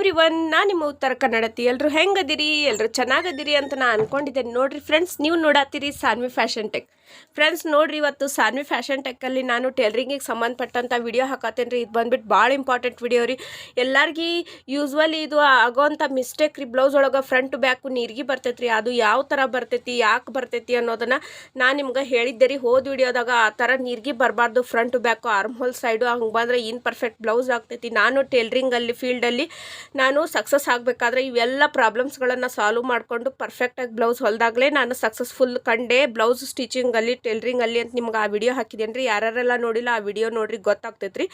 Everyone, ನಾನು ನಿಮ್ಮ ಉತ್ತರ ಕನ್ನಡತಿ. ಎಲ್ಲರೂ ಹೆಂಗದಿರಿ? ಎಲ್ಲರೂ ಚೆನ್ನಾಗದಿರಿ ಅಂತ ನಾನು ಅನ್ಕೊಂಡಿದ್ದೇನೆ. ನೋಡ್ರಿ ಫ್ರೆಂಡ್ಸ್, ನೀವು ನೋಡತ್ತೀರಿ ಸಾನ್ವಿ ಫ್ಯಾಷನ್ ಟೆಕ್. ಫ್ರೆಂಡ್ಸ್ ನೋಡ್ರಿ, ಇವತ್ತು ಸಾನ್ವಿ ಫ್ಯಾಷನ್ ಟೆಕ್ಕಲ್ಲಿ ನಾನು ಟೈಲರಿಂಗಿಗೆ ಸಂಬಂಧಪಟ್ಟಂಥ ವಿಡಿಯೋ ಹಾಕತ್ತೇನೆ ರೀ. ಇದು ಬಂದ್ಬಿಟ್ಟು ಭಾಳ ಇಂಪಾರ್ಟೆಂಟ್ ವಿಡಿಯೋ ರೀ. ಎಲ್ಲರಿಗೂ ಯೂಸ್ವಲಿ ಇದು ಆಗೋವಂಥ ಮಿಸ್ಟೇಕ್ ರೀ. ಬ್ಲೌಸ್ ಒಳಗೆ ಫ್ರಂಟ್ ಬ್ಯಾಕು ನೀರಿಗೆ ಬರ್ತೈತೆ ರೀ. ಅದು ಯಾವ ಥರ ಬರ್ತೈತಿ, ಯಾಕೆ ಬರ್ತೈತಿ ಅನ್ನೋದನ್ನು ನಾನು ನಿಮ್ಗೆ ಹೇಳಿದ್ದೆ ರೀ ಹೋದ ವಿಡಿಯೋದಾಗ. ಆ ಥರ ನೀರಿಗೆ ಬರಬಾರ್ದು, front back arm hole side ಹಂಗೆ ಬಂದರೆ ಇನ್ಪರ್ಫೆಕ್ಟ್ ಬ್ಲೌಸ್ ಆಗ್ತೈತಿ. ನಾನು ಟೈಲರಿಂಗಲ್ಲಿ ಫೀಲ್ಡಲ್ಲಿ ನಾನು ಸಕ್ಸಸ್ ಆಗಬೇಕಾದ್ರೆ ಇವೆಲ್ಲ ಪ್ರಾಬ್ಲಮ್ಸ್ಗಳನ್ನು ಸಾಲ್ವ್ ಮಾಡಿಕೊಂಡು ಪರ್ಫೆಕ್ಟಾಗಿ ಬ್ಲೌಸ್ ಹೊಲಿದಾಗಲೇ ನಾನು ಸಕ್ಸಸ್ಫುಲ್ ಕಂಡೆ ಬ್ಲೌಸ್ ಸ್ಟಿಚಿಂಗಲ್ಲಿ, ಟೈಲರಿಂಗಲ್ಲಿ ಅಂತ ನಿಮ್ಗೆ ಆ ವಿಡಿಯೋ ಹಾಕಿದ್ದೇನೆ ರೀ. ಯಾರೆಲ್ಲ ನೋಡಿಲ್ಲ ಆ ವಿಡಿಯೋ ನೋಡ್ರಿ, ಗೊತ್ತಾಗ್ತೈತೆ ರೀ.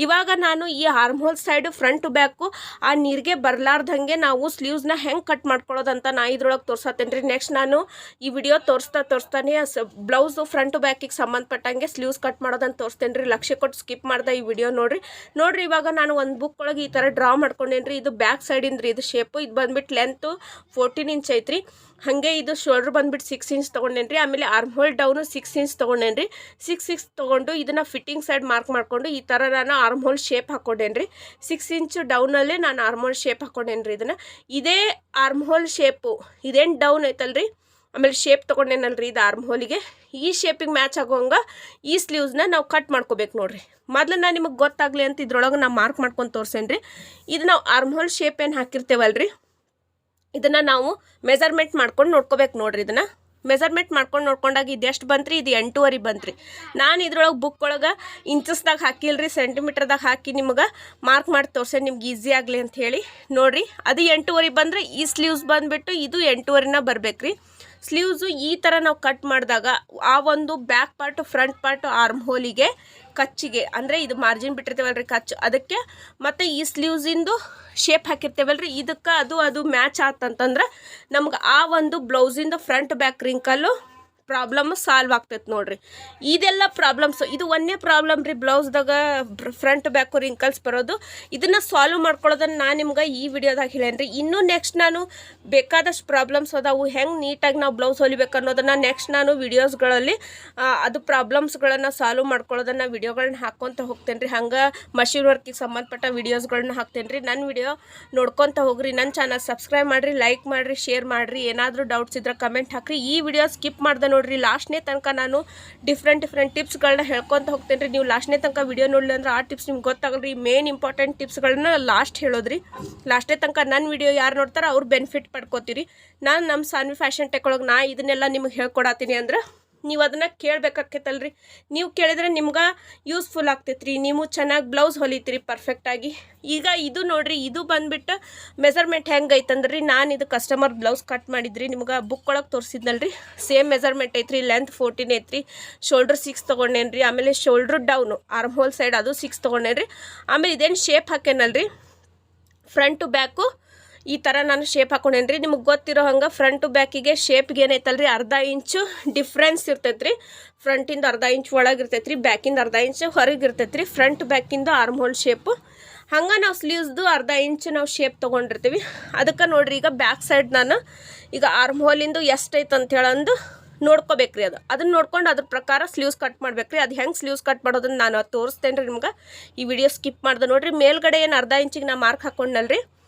ಇವಾಗ ನಾನು ಈ arm hole side front back ಆ ನೀರಿಗೆ ಬರಲಾರ್ದಂಗೆ ನಾವು ಸ್ಲೀವ್ಸ್ನ ಹೆಂಗೆ ಕಟ್ ಮಾಡ್ಕೊಳ್ಳೋದಂತ ನಾ ಇದ್ರೊಳಗೆ ತೋರ್ಸತ್ತೇನೆ ರೀ. ನೆಕ್ಸ್ಟ್ ನಾನು ಈ ವಿಡಿಯೋ ತೋರಿಸ್ತಾನೆ ಬ್ಲೌಸು ಫ್ರಂಟ್ ಬ್ಯಾಕಿಗೆ ಸಂಬಂಧಪಟ್ಟಂಗೆ ಸ್ಲೀವ್ಸ್ ಕಟ್ ಮಾಡೋದಂತ ತೋರಿಸ್ತೇನೆ ರೀ. ಲಕ್ಷ್ಯ ಕೊಟ್ಟು ಸ್ಕಿಪ್ ಮಾಡ್ದೆ ಈ ವಿಡಿಯೋ ನೋಡ್ರಿ. ಇವಾಗ ನಾನು ಒಂದು ಬುಕ್ ಒಳಗೆ ಈ ಥರ ಡ್ರಾ ಮಾಡ್ಕೊಂಡೇನಿ ರೀ. ಇದು ಬ್ಯಾಕ್ ಸೈಡಿಂದ ರೀ. ಇದು ಶೇಪು ಇದು ಬಂದ್ಬಿಟ್ಟು ಲೆಂತು 14 ಇಂಚ್ ಐತ್ರಿ. ಹಾಗೆ ಇದು ಶೋಲ್ಡ್ರ್ ಬಂದ್ಬಿಟ್ಟು 6 ಇಂಚ್ ತೊಗೊಂಡೇನಿ ರೀ. ಆಮೇಲೆ ಆರ್ಮ್ ಹೋಲ್ ಡೌನು 6 ಇಂಚ್ ತೊಗೊಂಡೇನಿ ರೀ. 6 ತೊಗೊಂಡು ಇದನ್ನು ಫಿಟ್ಟಿಂಗ್ ಸೈಡ್ ಮಾರ್ಕ್ ಮಾಡಿಕೊಂಡು ಈ ಥರ ನಾನು ಆರ್ಮ್ ಹೋಲ್ ಶೇಪ್ ಹಾಕ್ಕೊಂಡೇನಿ ರೀ. 6 ಇಂಚ್ ಡೌನಲ್ಲೇ ನಾನು ಆರ್ಮ್ ಹೋಲ್ ಶೇಪ್ ಹಾಕ್ಕೊಂಡೇನಿ ರೀ. ಇದನ್ನು ಇದೇ ಆರ್ಮ್ ಹೋಲ್ ಶೇಪು ಇದೇನು ಡೌನ್ ಐತಲ್ರಿ, ಆಮೇಲೆ ಶೇಪ್ ತೊಗೊಂಡೇನಲ್ರಿ ಇದು ಆರ್ಮ್ ಹೋಲಿಗೆ. ಈ ಶೇಪಿಗೆ ಮ್ಯಾಚ್ ಆಗೋಂಗೆ ಈ ಸ್ಲೀವ್ಸ್ನ ನಾವು ಕಟ್ ಮಾಡ್ಕೋಬೇಕು ನೋಡಿರಿ. ಮೊದಲು ನಾನು ನಿಮಗೆ ಗೊತ್ತಾಗಲಿ ಅಂತ ಇದ್ರೊಳಗೆ ನಾನು ಮಾರ್ಕ್ ಮಾಡ್ಕೊಂಡು ತೋರಿಸೇನಿ ರೀ. ಇದು ನಾವು ಆರ್ಮ್ ಹೋಲ್ ಶೇಪ್ ಏನು ಹಾಕಿರ್ತೇವಲ್ರಿ, ಇದನ್ನು ನಾವು ಮೆಜರ್ಮೆಂಟ್ ಮಾಡ್ಕೊಂಡು ನೋಡ್ಕೋಬೇಕು ನೋಡಿರಿ. ಇದನ್ನು ಮೆಜರ್ಮೆಂಟ್ ಮಾಡ್ಕೊಂಡು ನೋಡ್ಕೊಂಡಾಗ ಇದು ಎಷ್ಟು ಬಂತ್ರಿ, ಇದು 8.5 ಬಂತ್ರಿ. ನಾನು ಇದ್ರೊಳಗೆ ಬುಕ್ ಒಳಗೆ ಇಂಚಸ್ದಾಗ ಹಾಕಿಲ್ರಿ, ಸೆಂಟಿಮೀಟ್ರ್ದಾಗ ಹಾಕಿ ನಿಮ್ಗೆ ಮಾರ್ಕ್ ಮಾಡಿ ತೋರ್ಸೇನೆ ನಿಮ್ಗೆ ಈಸಿ ಆಗಲಿ ಅಂತ ಹೇಳಿ. ನೋಡಿರಿ, ಅದು 8.5 ಬಂದರೆ ಈ ಸ್ಲೀವ್ಸ್ ಬಂದುಬಿಟ್ಟು ಇದು 8.5ನ ಬರ್ಬೇಕು ರೀ. ಸ್ಲೀವ್ಸು ಈ ಥರ ನಾವು ಕಟ್ ಮಾಡಿದಾಗ ಆ ಒಂದು back part front part arm ಹೋಲಿಗೆ ಕಚ್ಚಿಗೆ, ಅಂದರೆ ಇದು ಮಾರ್ಜಿನ್ ಬಿಟ್ಟಿರ್ತೇವಲ್ರಿ ಕಚ್ಚು, ಅದಕ್ಕೆ ಮತ್ತು ಈ ಸ್ಲೀವ್ಸಿಂದು ಶೇಪ್ ಹಾಕಿರ್ತೇವಲ್ರಿ, ಇದಕ್ಕೆ ಅದು ಮ್ಯಾಚ್ ಆತಂತಂದ್ರೆ ನಮ್ಗೆ ಆ ಒಂದು ಬ್ಲೌಸಿಂದು ಫ್ರಂಟ್ ಬ್ಯಾಕ್ ರಿಂಕಲ್ಲು ಪ್ರಾಬ್ಲಮ್ ಸಾಲ್ವ್ ಆಗ್ತೈತೆ ನೋಡ್ರಿ. ಇದೆಲ್ಲ ಪ್ರಾಬ್ಲಮ್ಸು, ಇದು ಒಂದೇ ಪ್ರಾಬ್ಲಮ್ ರೀ ಬ್ಲೌಸ್ದಾಗ ಫ್ರಂಟ್ ಬ್ಯಾಕು ರಿಂಕಲ್ಸ್ ಬರೋದು. ಇದನ್ನು ಸಾಲ್ವ್ ಮಾಡ್ಕೊಳ್ಳೋದನ್ನು ನಾನು ನಿಮ್ಗೆ ಈ ವಿಡಿಯೋದಾಗ ಹೇಳೇನಿ ರೀ. ಇನ್ನೂ ನೆಕ್ಸ್ಟ್ ನಾನು ಬೇಕಾದಷ್ಟು ಪ್ರಾಬ್ಲಮ್ಸ್ ಅದಾವು, ಹೆಂಗೆ ನೀಟಾಗಿ ನಾವು ಬ್ಲೌಸ್ ಹೊಲಿಬೇಕು ಅನ್ನೋದನ್ನು ನೆಕ್ಸ್ಟ್ ನಾನು ವಿಡಿಯೋಸ್ಗಳಲ್ಲಿ ಅದು ಪ್ರಾಬ್ಲಮ್ಸ್ಗಳನ್ನು ಸಾಲ್ವ್ ಮಾಡ್ಕೊಳ್ಳೋದನ್ನು ವಿಡಿಯೋಗಳನ್ನ ಹಾಕ್ಕೊತ ಹೋಗ್ತೇನೆ ರೀ. ಹಂಗೆ ಮಷಿನ್ ವರ್ಕಿಗೆ ಸಂಬಂಧಪಟ್ಟ ವಿಡಿಯೋಸ್ಗಳನ್ನ ಹಾಕ್ತೇನೆ ರೀ. ನನ್ನ ವಿಡಿಯೋ ನೋಡ್ಕೊತ ಹೋಗ್ರಿ. ನನ್ನ ಚಾನಲ್ ಸಬ್ಸ್ಕ್ರೈಬ್ ಮಾಡಿರಿ, ಲೈಕ್ ಮಾಡಿರಿ, ಶೇರ್ ಮಾಡಿರಿ. ಏನಾದರೂ ಡೌಟ್ಸ್ ಇದ್ರೆ ಕಮೆಂಟ್ ಹಾಕಿರಿ. ಈ ವಿಡಿಯೋ ಸ್ಕಿಪ್ ಮಾಡ್ದೆ ನೋಡ್ರಿ, ಲಾಸ್ಟ್ನೇ ತನಕ ನಾನು ಡಿಫ್ರೆಂಟ್ ಟಿಪ್ಸ್ಗಳನ್ನ ಹೇಳ್ಕೊತ ಹೋಗ್ತೇನೆ ರೀ. ನೀವು ಲಾಸ್ಟ್ನೇ ತನಕ ವಿಡಿಯೋ ನೋಡಲಿ ಅಂದ್ರೆ ಆ ಟಿಪ್ಸ್ ನಿಮ್ಗೆ ಗೊತ್ತಾಗಲ್ರಿ. ಮೇನ್ ಇಂಪಾರ್ಟೆಂಟ್ ಟಿಪ್ಸ್ಗಳನ್ನ ಲಾಸ್ಟ್ ಹೇಳೋದ್ರಿ. ಲಾಸ್ಟ್ನೇ ತನಕ ನನ್ನ ವಿಡಿಯೋ ಯಾರು ನೋಡ್ತಾರೆ ಅವ್ರು ಬೆನಿಫಿಟ್ ಪಡ್ಕೋತೀರಿ. ನಾನು ನಮ್ಮ ಸಾನ್ವಿ ಫ್ಯಾಷನ್ ಟೆಕ್ ಒಳಗೆ ಇದನ್ನೆಲ್ಲ ನಿಮ್ಗೆ ಹೇಳ್ಕೊಡತ್ತೀನಿ ಅಂದ್ರೆ ನೀವು ಅದನ್ನು ಕೇಳಬೇಕಾಕೈತಲ್ರಿ. ನೀವು ಕೇಳಿದ್ರೆ ನಿಮ್ಗೆ ಯೂಸ್ಫುಲ್ ಆಗ್ತೈತೆ ರೀ. ನೀವು ಚೆನ್ನಾಗಿ ಬ್ಲೌಸ್ ಹೊಲಿತೀರಿ ಪರ್ಫೆಕ್ಟಾಗಿ. ಈಗ ಇದು ನೋಡಿರಿ, ಇದು ಬಂದುಬಿಟ್ಟು ಮೆಜರ್ಮೆಂಟ್ ಹೆಂಗೆ ಐತಂದ್ರೆ ರೀ, ನಾನು ಇದು ಕಸ್ಟಮರ್ ಬ್ಲೌಸ್ ಕಟ್ ಮಾಡಿದ್ರಿ, ನಿಮ್ಗೆ ಬುಕ್ ಒಳಗೆ ತೋರಿಸಿದ್ನಲ್ರಿ. ಸೇಮ್ ಮೆಜರ್ಮೆಂಟ್ ಐತ್ರಿ. ಲೆಂತ್ 14 ಐತ್ರಿ. ಶೋಲ್ಡ್ರ್ 6 ತೊಗೊಂಡೇನಿ ರೀ. ಆಮೇಲೆ shoulder down arm hole side ಅದು 6 ತೊಗೊಂಡೇನಿ ರೀ. ಆಮೇಲೆ ಇದೇನು ಶೇಪ್ ಹಾಕೇನಲ್ರಿ, ಫ್ರಂಟು ಬ್ಯಾಕು ಈ ಥರ ನಾನು ಶೇಪ್ ಹಾಕೊಂಡೇನಿ ರೀ. ನಿಮಗೆ ಗೊತ್ತಿರೋ ಹಂಗೆ ಫ್ರಂಟು ಬ್ಯಾಕಿಗೆ ಶೇಪ್ಗೆ ಏನೈತಲ್ರಿ, ಅರ್ಧ ಇಂಚು ಡಿಫ್ರೆನ್ಸ್ ಇರ್ತೈತೆ ರೀ. ಫ್ರಂಟಿಂದ ಅರ್ಧ ಇಂಚ್ ಒಳಗೆ ಇರ್ತೈತೆ ರೀ, ಬ್ಯಾಕಿಂದ ಅರ್ಧ ಇಂಚ್ ಹೊರಗೆ ಇರ್ತೈತೆ ರೀ. ಫ್ರಂಟ್ ಬ್ಯಾಕಿಂದ ಆರ್ಮ್ ಹೋಲ್ ಶೇಪು ಹಂಗೆ ನಾವು ಸ್ಲೀವ್ಸ್ದು ಅರ್ಧ ಇಂಚ್ ನಾವು ಶೇಪ್ ತೊಗೊಂಡಿರ್ತೀವಿ. ಅದಕ್ಕೆ ನೋಡಿರಿ, ಈಗ ಬ್ಯಾಕ್ ಸೈಡ್ ನಾನು ಈಗ ಆರ್ಮ್ ಹೋಲಿಂದು ಎಷ್ಟೈತೆ ಅಂತೇಳಂದು ನೋಡ್ಕೋಬೇಕ್ರಿ. ಅದನ್ನು ನೋಡ್ಕೊಂಡು ಅದ್ರ ಪ್ರಕಾರ ಸ್ಲೀವ್ಸ್ ಕಟ್ ಮಾಡ್ಬೇಕ್ರಿ. ಅದು ಹೆಂಗೆ ಸ್ಲೀವ್ಸ್ ಕಟ್ ಮಾಡೋದನ್ನು ನಾನು ತೋರಿಸ್ತೇನೆ ರೀ ನಿಮ್ಗೆ. ಈ ವಿಡಿಯೋ ಸ್ಕಿಪ್ ಮಾಡ್ದೆ ನೋಡಿರಿ. ಮೇಲ್ಗಡೆ ಏನು ಅರ್ಧ ಇಂಚಿಗೆ ನಾ ಮಾರ್ಕ್ ಹಾಕ್ಕೊಂಡಲ್ರಿ,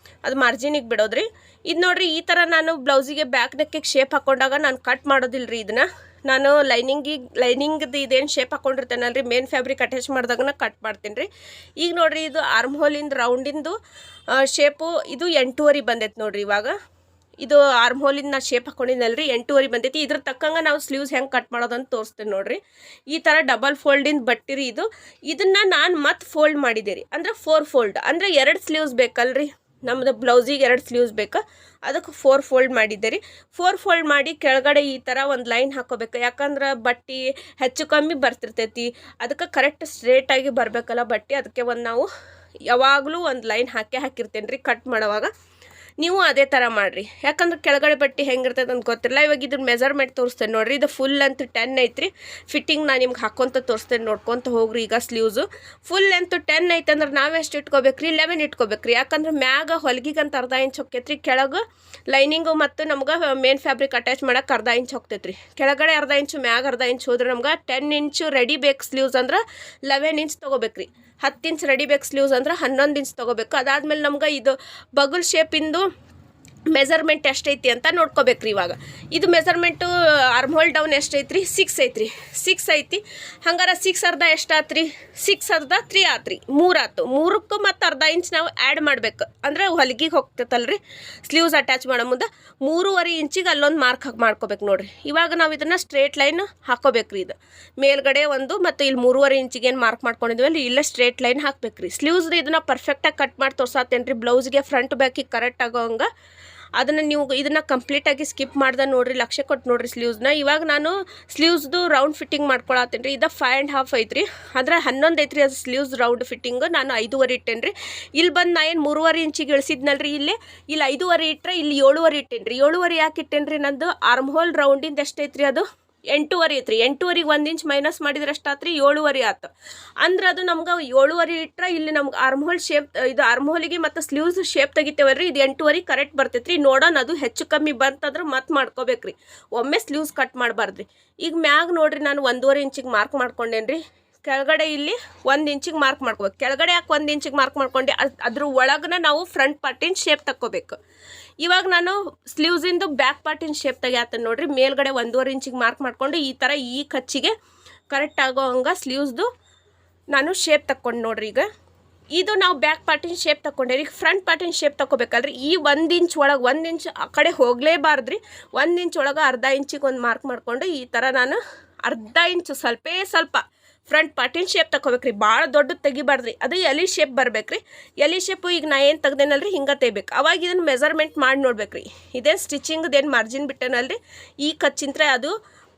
ಅದು ಮಾರ್ಜಿನಿಗೆ ಬಿಡೋದ್ರಿ. ಇದು ನೋಡಿರಿ, ಈ ಥರ ನಾನು ಬ್ಲೌಸಿಗೆ ಬ್ಯಾಕ್ ನೆಕ್ಕಿಗೆ ಶೇಪ್ ಹಾಕ್ಕೊಂಡಾಗ ನಾನು ಕಟ್ ಮಾಡೋದಿಲ್ಲ ರೀ. ಇದನ್ನು ನಾನು ಲೈನಿಂಗ್ದು ಇದೇನು ಶೇಪ್ ಹಾಕ್ಕೊಂಡಿರ್ತೇನಲ್ರಿ, ಮೇನ್ ಫ್ಯಾಬ್ರಿಕ್ ಅಟ್ಯಾಚ್ ಮಾಡಿದಾಗನ ಕಟ್ ಮಾಡ್ತೀನಿ ರೀ. ಈಗ ನೋಡಿರಿ, ಇದು ಆರ್ಮ್ ಹೋಲಿಂದ ರೌಂಡಿಂದು ಶೇಪು ಇದು 8.5 ಬಂದೈತೆ ನೋಡಿರಿ. ಇವಾಗ ಇದು ಆರ್ಮ್ ಹೋಲಿಂದ ನಾನು ಶೇಪ್ ಹಾಕ್ಕೊಂಡಿದ್ದಲ್ರಿ, 8.5 ಬಂದೈತಿ. ಇದ್ರ ತಕ್ಕಂಗೆ ನಾವು ಸ್ಲೀವ್ಸ್ ಹೆಂಗೆ ಕಟ್ ಮಾಡೋದಂತ ತೋರಿಸ್ತೇನೆ ನೋಡಿರಿ. ಈ ಥರ ಡಬಲ್ ಫೋಲ್ಡಿಂದ ಬಟ್ಟಿ ರೀ ಇದು. ಇದನ್ನು ನಾನು ಮತ್ತೆ ಫೋಲ್ಡ್ ಮಾಡಿದೆ ರೀ, ಅಂದ್ರೆ 4 ಫೋಲ್ಡ್, ಅಂದರೆ 2 ಸ್ಲೀವ್ಸ್ ಬೇಕಲ್ರಿ. ನಮ್ಮದು ಬ್ಲೌಸಿಗೆ 2 ಸ್ಲೀವ್ಸ್ ಬೇಕು, ಅದಕ್ಕೆ 4 ಫೋಲ್ಡ್ ಮಾಡಿದ್ದೆ ರೀ. 4 ಫೋಲ್ಡ್ ಮಾಡಿ ಕೆಳಗಡೆ ಈ ಥರ ಒಂದು ಲೈನ್ ಹಾಕೋಬೇಕು. ಯಾಕಂದ್ರೆ ಬಟ್ಟೆ ಹೆಚ್ಚು ಕಮ್ಮಿ ಬರ್ತಿರ್ತೈತಿ, ಅದಕ್ಕೆ ಕರೆಕ್ಟ್ ಸ್ಟ್ರೇಟಾಗಿ ಬರಬೇಕಲ್ಲ ಬಟ್ಟೆ. ಅದಕ್ಕೆ ನಾವು ಯಾವಾಗಲೂ ಒಂದು ಲೈನ್ ಹಾಕಿರ್ತೇನೆ ರೀ ಕಟ್ ಮಾಡೋವಾಗ. ನೀವು ಅದೇ ಥರ ಮಾಡಿರಿ, ಯಾಕಂದ್ರೆ ಕೆಳಗಡೆ ಬಟ್ಟೆ ಹೆಂಗಿರ್ತೈತೆ ಅಂತ ಗೊತ್ತಿರಲ್ಲ. ಇವಾಗ ಇದ್ರ ಮೆಜರ್ಮೆಂಟ್ ತೋರಿಸ್ತೇನೆ ನೋಡಿರಿ. ಇದು ಫುಲ್ ಲೆಂತ್ 10 ಐತ್ರಿ. ಫಿಟ್ಟಿಂಗ್ ನಾನು ನಿಮ್ಗೆ ಹಾಕ್ಕೊಂತ ತೋರಿಸ್ತೇನೆ, ನೋಡ್ಕೊತ ಹೋಗ್ರಿ. ಈಗ ಸ್ಲೀವ್ಸು ಫುಲ್ ಲೆಂತ್ 10 ಐತೆ ಅಂದ್ರೆ ನಾವು ಎಷ್ಟು ಇಟ್ಕೋಬೇಕ್ರಿ, 11 ಇಟ್ಕೋಬೇಕ್ರಿ. ಯಾಕಂದ್ರೆ ಮ್ಯಾಗ ಹೊಲಿಗೆಗಂತ ಅರ್ಧ ಇಂಚ್ ಹೋಗ್ತೈತ್ರಿ, ಕೆಳಗೆ ಲೈನಿಂಗು ಮತ್ತು ನಮ್ಗೆ ಮೇನ್ ಫ್ಯಾಬ್ರಿಕ್ ಅಟ್ಯಾಚ್ ಮಾಡೋಕೆ ಅರ್ಧ ಇಂಚ್ ಹೋಗ್ತೈತ್ರಿ. ಕೆಳಗಡೆ ಅರ್ಧ ಇಂಚು, ಮ್ಯಾಗ ಅರ್ಧ ಇಂಚ್ ಹೋದ್ರೆ ನಮ್ಗೆ 10 ಇಂಚು ರೆಡಿ ಬೇಕು ಸ್ಲೀವ್ಸ್ ಅಂದ್ರೆ 11 ಇಂಚ್ ತೊಗೋಬೇಕ್ರಿ. 10 ಇಂಚ್ ರೆಡಿ ಬೇಕು ಸ್ಲೀವ್ಸ್ ಅಂದ್ರೆ 11 ಇಂಚ್ ತೊಗೋಬೇಕು. ಅದಾದಮೇಲೆ ನಮ್ಗೆ ಇದು ಬಗುಲ್ ಶೇಪಿಂದು ಮೆಜರ್ಮೆಂಟ್ ಎಷ್ಟೈತಿ ಅಂತ ನೋಡ್ಕೋಬೇಕ್ರಿ. ಇವಾಗ ಇದು ಮೆಜರ್ಮೆಂಟು ಆರ್ಮ್ ಡೌನ್ ಎಷ್ಟೈತ್ರಿ 6 ಐತ್ರಿ, 6 ಐತಿ. ಹಂಗಾರೆ 6 ಅರ್ಧ ಎಷ್ಟಾತ್ರಿ 6 ಅರ್ಧ 3 ಆತ್ರಿ, 3 ಆಯ್ತು. 3ಕ್ಕೂ ಮತ್ತು ಅರ್ಧ ಇಂಚ್ ನಾವು ಆ್ಯಡ್ ಮಾಡ್ಬೇಕು ಅಂದ್ರೆ ಹೊಲಿಗೆಗೆ ಹೋಗ್ತೈತಲ್ರಿ ಸ್ಲೀವ್ಸ್ ಅಟ್ಯಾಚ್ ಮಾಡೋ ಮುಂದೆ 3.5 ಇಂಚಿಗೆ ಅಲ್ಲೊಂದು ಮಾರ್ಕ್ ಮಾಡ್ಕೋಬೇಕು ನೋಡಿರಿ. ಇವಾಗ ನಾವು ಇದನ್ನು ಸ್ಟ್ರೇಟ್ ಲೈನ್ ಹಾಕೋಬೇಕ್ರಿ. ಇದು ಮೇಲ್ಗಡೆ ಒಂದು ಮತ್ತು ಇಲ್ಲಿ 3.5 ಇಂಚಿಗೆ ಏನು ಮಾರ್ಕ್ ಮಾಡ್ಕೊಂಡಿದ್ವಿ ಅಲ್ಲಿ ಇಲ್ಲೇ ಸ್ಟ್ರೇಟ್ ಲೈನ್ ಹಾಕ್ಬೇಕ್ರಿ. ಸ್ಲೀವ್ಸ್ದು ಇದನ್ನು ಪರ್ಫೆಕ್ಟಾಗಿ ಕಟ್ ಮಾಡಿ ತೋರ್ಸಾತೇನ್ರಿ ಬ್ಲೌಸ್ಗೆ ಫ್ರಂಟ್ ಬ್ಯಾಕಿಗೆ ಕರೆಕ್ಟ್ ಆಗೋ ಹಂಗೆ. ಅದನ್ನು ನೀವು ಇದನ್ನು ಕಂಪ್ಲೀಟಾಗಿ ಸ್ಕಿಪ್ ಮಾಡ್ದೆ ನೋಡಿರಿ, ಲಕ್ಷ್ಯ ಕೊಟ್ಟು ನೋಡಿರಿ ಸ್ಲೀವ್ಸ್ನ. ಇವಾಗ ನಾನು ಸ್ಲೀವ್ಸ್ದು ರೌಂಡ್ ಫಿಟ್ಟಿಂಗ್ ಮಾಡ್ಕೊಳತ್ತೇನೆ ರೀ. ಇದು 5.5 ಐತ್ರಿ, ಅಂದರೆ 11 ಐತ್ರಿ ಅದು ಸ್ಲೀವ್ಸ್ ರೌಂಡ್ ಫಿಟ್ಟಿಂಗ್. ನಾನು 5.5 ಇಟ್ಟೇನೆ ರೀ. ಇಲ್ಲಿ ಬಂದು ನಾ ಏನು 3.5 ಇಂಚಿಗೆ ಇಳಿಸಿದ್ನಲ್ರಿ, ಇಲ್ಲಿ 5.5 ಇಟ್ಟರೆ ಇಲ್ಲಿ 7.5 ಇಟ್ಟೇನೆ ರೀ. 7.5 ಯಾಕೆ ಇಟ್ಟೇನೆ ರೀ? ನಂದು ಆರ್ಮ್ ಹೋಲ್ ರೌಂಡಿಂದ ಎಷ್ಟೈತ್ರಿ ಅದು 8.5 ಐತ್ರಿ. 8.5ಗೆ 1 ಇಂಚ್ ಮೈನಸ್ ಮಾಡಿದ್ರೆ ಎಷ್ಟಾತ್ರಿ 7.5 ಆಯ್ತು. ಅಂದ್ರೆ ಅದು ನಮ್ಗೆ 7.5 ಇಟ್ಟರೆ ಇಲ್ಲಿ ನಮ್ಗೆ ಆರ್ಮ್ ಹೋಲ್ ಶೇಪ್, ಇದು ಆರ್ಮ್ ಹೋಲಿಗೆ ಮತ್ತು ಸ್ಲೀವ್ಸ್ ಶೇಪ್ ತೆಗಿತೇವಲ್ರಿ, ಇದು 8.5 ಕರೆಕ್ಟ್ ಬರ್ತೈತ್ರಿ. ನೋಡೋಣ ಅದು ಹೆಚ್ಚು ಕಮ್ಮಿ ಬಂತಂದ್ರೆ ಮತ್ತೆ ಮಾಡ್ಕೋಬೇಕ್ರಿ, ಒಮ್ಮೆ ಸ್ಲೀವ್ಸ್ ಕಟ್ ಮಾಡಬಾರ್ದ್ರಿ. ಈಗ ಮ್ಯಾಗ ನೋಡ್ರಿ ನಾನು 1.5 ಇಂಚಿಗೆ ಮಾರ್ಕ್ ಮಾಡ್ಕೊಂಡೇನಿ ರೀ. ಕೆಳಗಡೆ ಇಲ್ಲಿ 1 ಇಂಚಿಗೆ ಮಾರ್ಕ್ ಮಾಡ್ಕೋಬೇಕು. ಕೆಳಗಡೆ ಯಾಕೆ 1 ಇಂಚಿಗೆ ಮಾರ್ಕ್ ಮಾಡ್ಕೊಂಡೆ? ಅದ್ರ ಒಳಗನ ನಾವು ಫ್ರಂಟ್ ಪಾರ್ಟಿನ ಶೇಪ್ ತಕ್ಕೋಬೇಕು. ಇವಾಗ ನಾನು ಸ್ಲೀವ್ಸಿಂದು ಬ್ಯಾಕ್ ಪಾರ್ಟಿನ ಶೇಪ್ ತೆಗಿಯಾತೇನೆ ನೋಡಿರಿ. ಮೇಲ್ಗಡೆ 1.5 ಇಂಚಿಗೆ ಮಾರ್ಕ್ ಮಾಡಿಕೊಂಡು ಈ ಥರ ಈ ಕಚ್ಚಿಗೆ ಕರೆಕ್ಟ್ ಆಗೋ ಹಂಗೆ ಸ್ಲೀವ್ಸ್ದು ನಾನು ಶೇಪ್ ತಕ್ಕೊಂಡು ನೋಡಿರಿ. ಈಗ ಇದು ನಾವು ಬ್ಯಾಕ್ ಪಾರ್ಟಿನ ಶೇಪ್ ತಗೊಂಡೇರಿ. ಫ್ರಂಟ್ ಪಾರ್ಟಿನ ಶೇಪ್ ತಗೋಬೇಕಲ್ರಿ. ಈ 1 ಇಂಚ್ ಒಳಗೆ 1 ಇಂಚ್ ಆ ಕಡೆ ಹೋಗಲೇಬಾರ್ದ್ರಿ. 1 ಇಂಚ್ ಒಳಗೆ ಅರ್ಧ ಇಂಚಿಗೆ ಒಂದು ಮಾರ್ಕ್ ಮಾಡಿಕೊಂಡು ಈ ಥರ ನಾನು ಅರ್ಧ ಇಂಚು ಸ್ವಲ್ಪ ಫ್ರಂಟ್ ಪಾರ್ಟಿನ ಶೇಪ್ ತಗೋಬೇಕ್ರಿ. ಭಾಳ ದೊಡ್ಡದು ತೆಗಿಬಾರ್ದ್ರಿ, ಅದು ಎಲಿ ಶೇಪ್ ಬರ್ಬೇಕ್ರಿ. ಎಲಿ ಶೇಪು ಈಗ ನಾ ಏನು ತೆಗ್ದೇನಲ್ರಿ ಹಿಂಗೆ ತೆಗಿಬೇಕು. ಅವಾಗ ಇದನ್ನು ಮೆಜರ್ಮೆಂಟ್ ಮಾಡಿ ನೋಡ್ಬೇಕ್ರಿ. ಇದೇ ಸ್ಟಿಚಿಂಗ್ದೇನು ಮಾರ್ಜಿನ್ ಬಿಟ್ಟೇನಲ್ರಿ, ಈ ಕಚ್ಚಿಂತ್ರೆ ಅದು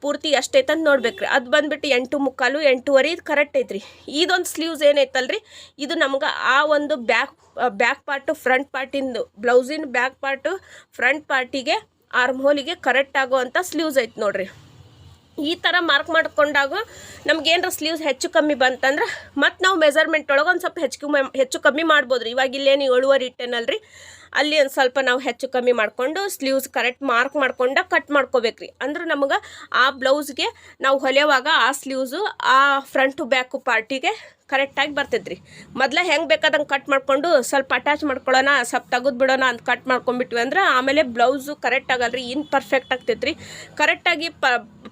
ಪೂರ್ತಿ ಎಷ್ಟೈತಂತ ನೋಡ್ಬೇಕ್ರಿ. ಅದು ಬಂದುಬಿಟ್ಟು 8.75 8.5 ಇದು ಕರೆಕ್ಟ್ ಐತ್ರಿ. ಇದೊಂದು ಸ್ಲೀವ್ಸ್ ಏನೈತಲ್ರಿ, ಇದು ನಮ್ಗೆ ಆ ಒಂದು ಬ್ಯಾಕ್ ಪಾರ್ಟು ಫ್ರಂಟ್ ಪಾರ್ಟಿಂದು ಬ್ಲೌಸಿನ ಬ್ಯಾಕ್ ಪಾರ್ಟು ಫ್ರಂಟ್ ಪಾರ್ಟಿಗೆ ಆರ್ಮ್ ಹೋಲಿಗೆ ಕರೆಕ್ಟ್ ಆಗೋವಂಥ ಸ್ಲೀವ್ಸ್ ಐತೆ ನೋಡ್ರಿ. ಈ ಥರ ಮಾರ್ಕ್ ಮಾಡ್ಕೊಂಡಾಗ ನಮ್ಗೇನಾರ ಸ್ಲೀವ್ಸ್ ಹೆಚ್ಚು ಕಮ್ಮಿ ಬಂತಂದ್ರೆ ಮತ್ತು ನಾವು ಮೆಜರ್ಮೆಂಟ್ ಒಳಗೆ ಒಂದು ಸ್ವಲ್ಪ ಹೆಚ್ಚು ಕಮ್ಮಿ ಮಾಡ್ಬೋದು ರೀ. ಇವಾಗ ಇಲ್ಲೇನು 7.5 ಇಟ್ಟೇನಲ್ರಿ, ಅಲ್ಲಿ ಒಂದು ಸ್ವಲ್ಪ ನಾವು ಹೆಚ್ಚು ಕಮ್ಮಿ ಮಾಡಿಕೊಂಡು ಸ್ಲೀವ್ಸ್ ಕರೆಕ್ಟ್ ಮಾರ್ಕ್ ಮಾಡ್ಕೊಂಡು ಕಟ್ ಮಾಡ್ಕೋಬೇಕ್ರಿ. ಅಂದ್ರೆ ನಮಗೆ ಆ ಬ್ಲೌಸ್ಗೆ ನಾವು ಹೊಲಿಯೋವಾಗ ಆ ಸ್ಲೀವ್ಸು ಆ ಫ್ರಂಟು ಬ್ಯಾಕು ಪಾರ್ಟಿಗೆ ಕರೆಕ್ಟಾಗಿ ಬರ್ತೈತ್ರಿ. ಮೊದಲೇ ಹೆಂಗೆ ಬೇಕಾದಂಗೆ ಕಟ್ ಮಾಡಿಕೊಂಡು ಸ್ವಲ್ಪ ಅಟ್ಯಾಚ್ ಮಾಡ್ಕೊಳ್ಳೋಣ, ಸ್ವಲ್ಪ ತೆಗೆದು ಬಿಡೋಣ ಅಂತ ಕಟ್ ಮಾಡ್ಕೊಂಡ್ಬಿಟ್ವಿ ಅಂದ್ರೆ ಆಮೇಲೆ ಬ್ಲೌಸು ಕರೆಕ್ಟ್ ಆಗಲ್ಲ ರೀ, ಇನ್ಪರ್ಫೆಕ್ಟ್ ಆಗ್ತೈತ್ರಿ. ಕರೆಕ್ಟಾಗಿ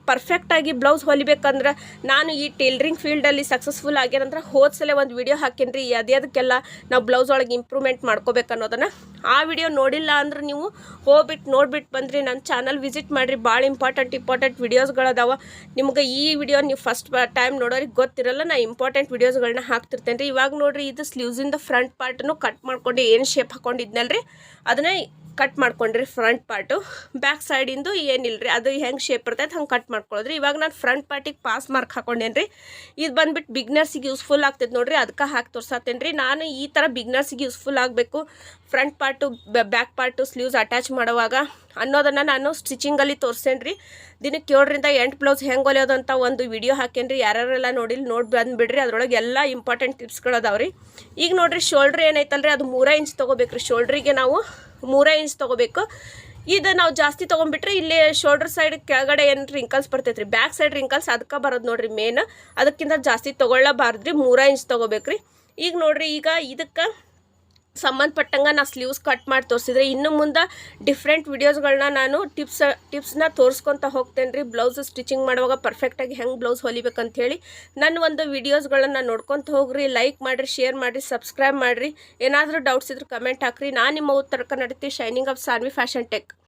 ಪರ್ಫೆಕ್ಟಾಗಿ ಬ್ಲೌಸ್ ಹೊಲಿಬೇಕಂದ್ರೆ ನಾನು ಈ ಟೇಲರಿಂಗ್ ಫೀಲ್ಡಲ್ಲಿ ಸಕ್ಸಸ್ಫುಲ್ ಆಗ್ಯಾರಂದ್ರೆ ಹೋದ್ಸಲ ಒಂದು ವಿಡಿಯೋ ಹಾಕೀನಿ ರೀ, ಅದಕ್ಕೆಲ್ಲ ನಾವು ಬ್ಲೌಸ್ ಒಳಗೆ ಇಂಪ್ರೂವ್ಮೆಂಟ್ ಮಾಡ್ಕೋಬೇಕು ಅನ್ನೋದನ್ನು. ಆ ವಿಡಿಯೋ ನೋಡಿಲ್ಲ ಅಂದ್ರೆ ನೀವು ಹೋಗ್ಬಿಟ್ಟು ನೋಡ್ಬಿಟ್ಟು ಬಂದ್ರಿ, ನನ್ನ ಚಾನಲ್ ವಿಸಿಟ್ ಮಾಡಿರಿ. ಭಾಳ ಇಂಪಾರ್ಟೆಂಟ್ ವಿಡಿಯೋಸ್ಗಳದಾವ. ನಿಮ್ಗೆ ಈ ವಿಡಿಯೋ ನೀವು ಫಸ್ಟ್ ಟೈಮ್ ನೋಡೋರಿಗೆ ಗೊತ್ತಿರಲ್ಲ, ನಾ ಇಂಪಾರ್ಟೆಂಟ್ ವಿಡಿಯೋಸ್ಗಳನ್ನ ಹಾಕ್ತಿರ್ತೇನೆ ರೀ. ಇವಾಗ ನೋಡಿರಿ, ಇದು ಸ್ಲೀವ್ಸಿಂದ ಫ್ರಂಟ್ ಪಾರ್ಟನ್ನು ಕಟ್ ಮಾಡ್ಕೊಂಡು ಏನು ಶೇಪ್ ಹಾಕೊಂಡಿದ್ನಲ್ರಿ ಅದನ್ನೇ ಕಟ್ ಮಾಡ್ಕೊಂಡ್ರಿ. ಫ್ರಂಟ್ ಪಾರ್ಟು ಬ್ಯಾಕ್ ಸೈಡಿಂದು ಏನಿಲ್ಲರಿ, ಅದು ಹೆಂಗೆ ಶೇಪ್ ಇರ್ತೈತೆ ಹಂಗೆ ಕಟ್ ಮಾಡ್ಕೊಳ್ಳೋದ್ರಿ. ಇವಾಗ ನಾನು ಫ್ರಂಟ್ ಪಾರ್ಟಿಗೆ ಪಾಸ್ ಮಾರ್ಕ್ ಹಾಕೊಂಡೇನಿ ರೀ. ಇದು ಬಂದುಬಿಟ್ಟು ಬಿಗ್ನರ್ಸಿಗೆ ಯೂಸ್ಫುಲ್ ಆಗ್ತೈತೆ ನೋಡಿರಿ, ಅದಕ್ಕೆ ಹಾಕಿ ತೋರ್ಸಾತೇನೆ ರೀ. ನಾನು ಈ ಥರ ಬಿಗ್ನರ್ಸಿಗೆ ಯೂಸ್ಫುಲ್ ಆಗಬೇಕು, front part back part sleeves attach ಮಾಡುವಾಗ ಅನ್ನೋದನ್ನು ನಾನು ಸ್ಟಿಚಿಂಗಲ್ಲಿ ತೋರಿಸ್ತೇನೆ ರೀ. ದಿನಕ್ಕೆ 7ರಿಂದ 8 ಬ್ಲೌಸ್ ಹೆಂಗೆ ಹೊಲಿಯೋದು ಅಂತ ಒಂದು ವಿಡಿಯೋ ಹಾಕೇನಿ ರೀ. ಯಾರ್ಯಾರೆಲ್ಲ ನೋಡಿಲ್ಲ ನೋಡಿ ಬಂದುಬಿಡ್ರಿ, ಅದರೊಳಗೆ ಎಲ್ಲ ಇಂಪಾರ್ಟೆಂಟ್ ಟಿಪ್ಸ್ಗಳು ಅದಾವೆ ರೀ. ಈಗ ನೋಡಿರಿ, ಶೋಲ್ಡ್ರ್ ಏನೈತಲ್ರಿ ಅದು 3 ಇಂಚ್ ತೊಗೋಬೇಕು ರೀ. ಶೋಲ್ಡ್ರಿಗೆ ನಾವು 3 ಇಂಚ್ ತೊಗೋಬೇಕು. ಇದು ನಾವು ಜಾಸ್ತಿ ತೊಗೊಂಡ್ಬಿಟ್ರೆ ಇಲ್ಲಿ ಶೋಲ್ಡರ್ ಸೈಡ್ ಕೆಳಗಡೆ ಏನು ರಿಂಕಲ್ಸ್ ಬರ್ತೈತೆ ರೀ, ಬ್ಯಾಕ್ ಸೈಡ್ ರಿಂಕಲ್ಸ್ ಅದಕ್ಕೆ ಬರೋದು ನೋಡಿರಿ ಮೇನ್. ಅದಕ್ಕಿಂತ ಜಾಸ್ತಿ ತೊಗೊಳ್ಳಬಾರ್ದ್ರಿ, 3 ಇಂಚ್ ತೊಗೋಬೇಕು ರೀ. ಈಗ ನೋಡಿರಿ, ಈಗ ಇದಕ್ಕೆ ಸಂಬಂಧಪಟ್ಟಂಗೆ ನಾ ಸ್ಲೀವ್ಸ್ ಕಟ್ ಮಾಡಿ ತೋರಿಸಿದ್ರೆ ಇನ್ನು ಮುಂದೆ ಡಿಫ್ರೆಂಟ್ ವಿಡಿಯೋಸ್ಗಳನ್ನ ನಾನು ಟಿಪ್ಸ್ನ ತೋರಿಸ್ಕೊತ ಹೋಗ್ತೇನೆ ರೀ. ಬ್ಲೌಸ್ ಸ್ಟಿಚಿಂಗ್ ಮಾಡುವಾಗ ಪರ್ಫೆಕ್ಟಾಗಿ ಹೆಂಗೆ ಬ್ಲೌಸ್ ಹೊಲಿಬೇಕಂತ ಹೇಳಿ ನನ್ನ ಒಂದು ವಿಡಿಯೋಸ್ಗಳನ್ನ ನೋಡ್ಕೊತ ಹೋಗ್ರಿ. ಲೈಕ್ ಮಾಡಿರಿ, ಶೇರ್ ಮಾಡಿರಿ, ಸಬ್ಸ್ಕ್ರೈಬ್ ಮಾಡಿರಿ. ಏನಾದರೂ ಡೌಟ್ಸ್ ಇದ್ರೆ ಕಮೆಂಟ್ ಹಾಕ್ರಿ. ನಾನು ನಿಮ್ಮ ಉತ್ತರ ಕನ್ನಡತಿ shining of Saanvi fashion tech.